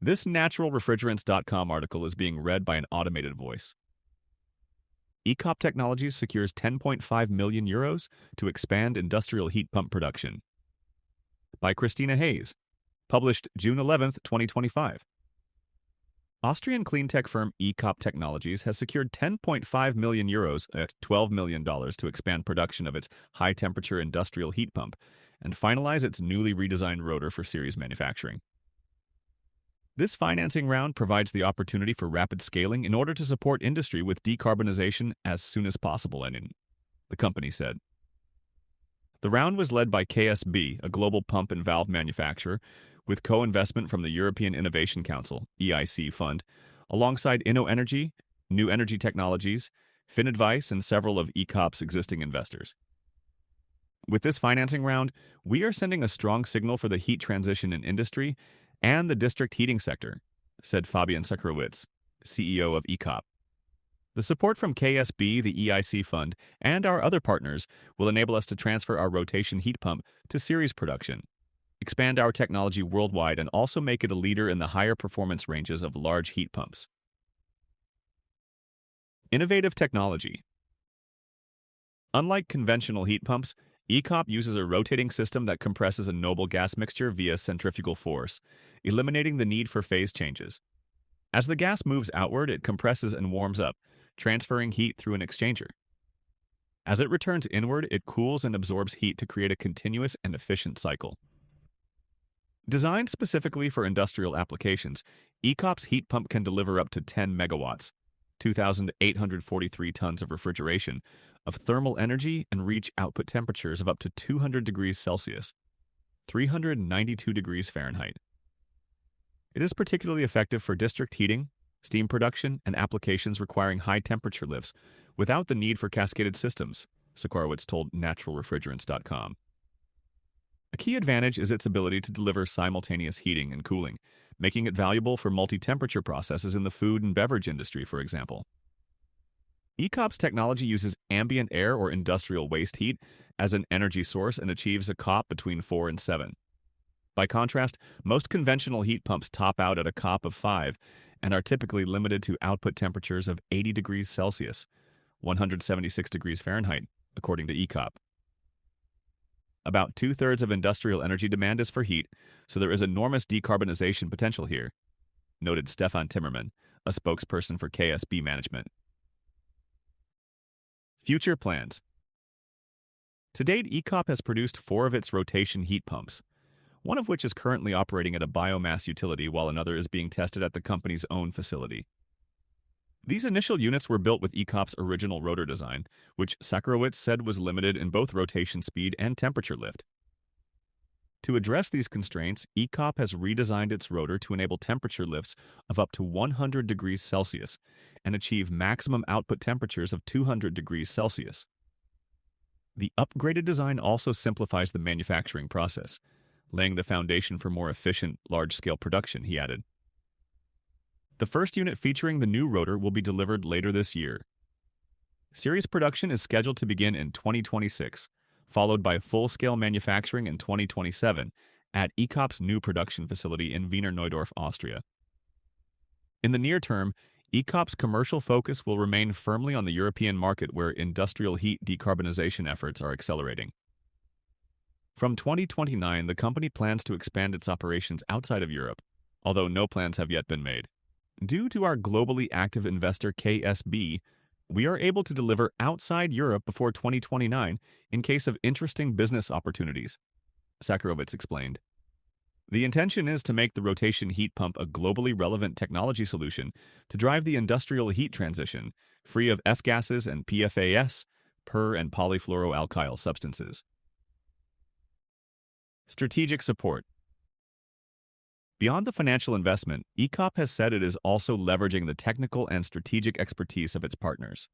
This naturalrefrigerants.com article is being read by an automated voice. Ecop Technologies secures 10.5 million euros to expand industrial heat pump production. By Christina Hayes. Published June 11, 2025. Austrian cleantech firm Ecop Technologies has secured 10.5 million euros, $12 million, to expand production of its high-temperature industrial heat pump and finalize its newly redesigned rotor for series manufacturing. This financing round provides the opportunity for rapid scaling in order to support industry with decarbonization as soon as possible, the company said. The round was led by KSB, a global pump and valve manufacturer, with co-investment from the European Innovation Council (EIC) fund, alongside InnoEnergy, New Energy Technologies, FinAdvice, and several of Ecop's existing investors. With this financing round, we are sending a strong signal for the heat transition in industry and the district heating sector, said Fabian Sekrowitz, CEO of Ecop. The support from KSB, the EIC fund, and our other partners will enable us to transfer our rotation heat pump to series production, expand our technology worldwide, and also make it a leader in the higher performance ranges of large heat pumps. Innovative technology. Unlike conventional heat pumps, Ecop uses a rotating system that compresses a noble gas mixture via centrifugal force, eliminating the need for phase changes. As the gas moves outward, it compresses and warms up, transferring heat through an exchanger. As it returns inward, it cools and absorbs heat to create a continuous and efficient cycle. Designed specifically for industrial applications, Ecop's heat pump can deliver up to 10 megawatts, 2,843 tons of refrigeration, of thermal energy and reach output temperatures of up to 200 degrees Celsius, 392 degrees Fahrenheit. It is particularly effective for district heating, steam production, and applications requiring high temperature lifts without the need for cascaded systems, Sekrowitz told naturalrefrigerants.com. A key advantage is its ability to deliver simultaneous heating and cooling, making it valuable for multi-temperature processes in the food and beverage industry, for example. Ecop's technology uses ambient air or industrial waste heat as an energy source and achieves a COP between 4 and 7. By contrast, most conventional heat pumps top out at a COP of 5 and are typically limited to output temperatures of 80 degrees Celsius, 176 degrees Fahrenheit, according to Ecop. About two-thirds of industrial energy demand is for heat, so there is enormous decarbonization potential here, noted Stefan Timmerman, a spokesperson for KSB Management. Future plans. To date, Ecop has produced 4 of its rotation heat pumps, one of which is currently operating at a biomass utility while another is being tested at the company's own facility. These initial units were built with Ecop's original rotor design, which Sekrowitz said was limited in both rotation speed and temperature lift. To address these constraints, Ecop has redesigned its rotor to enable temperature lifts of up to 100 degrees Celsius and achieve maximum output temperatures of 200 degrees Celsius. The upgraded design also simplifies the manufacturing process, laying the foundation for more efficient, large-scale production, he added. The first unit featuring the new rotor will be delivered later this year. Series production is scheduled to begin in 2026, followed by full-scale manufacturing in 2027 at Ecop's new production facility in Wiener Neudorf, Austria. In the near term, Ecop's commercial focus will remain firmly on the European market, where industrial heat decarbonization efforts are accelerating. From 2029, the company plans to expand its operations outside of Europe, although no plans have yet been made. Due to our globally active investor KSB, we are able to deliver outside Europe before 2029 in case of interesting business opportunities, Sekrowitz explained. The intention is to make the rotation heat pump a globally relevant technology solution to drive the industrial heat transition, free of F-gases and PFAS, per- and polyfluoroalkyl substances. Strategic support. Beyond the financial investment, Ecop has said it is also leveraging the technical and strategic expertise of its partners.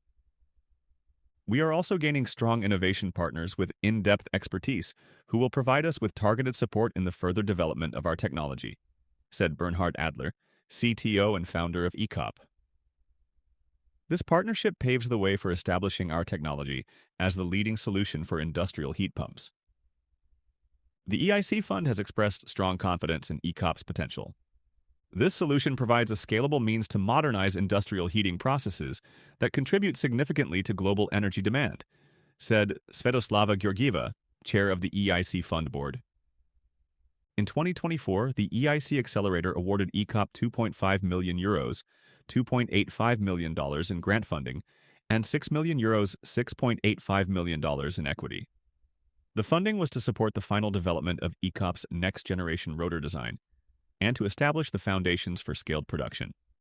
We are also gaining strong innovation partners with in-depth expertise who will provide us with targeted support in the further development of our technology, said Bernhard Adler, CTO and founder of Ecop. This partnership paves the way for establishing our technology as the leading solution for industrial heat pumps. The EIC Fund has expressed strong confidence in Ecop's potential. This solution provides a scalable means to modernize industrial heating processes that contribute significantly to global energy demand, said Svetoslava Georgieva, chair of the EIC Fund Board. In 2024, the EIC Accelerator awarded Ecop €2.5 million, $2.85 million in grant funding, and €6 million, $6.85 million in equity. The funding was to support the final development of Ecop's next-generation rotor design and to establish the foundations for scaled production.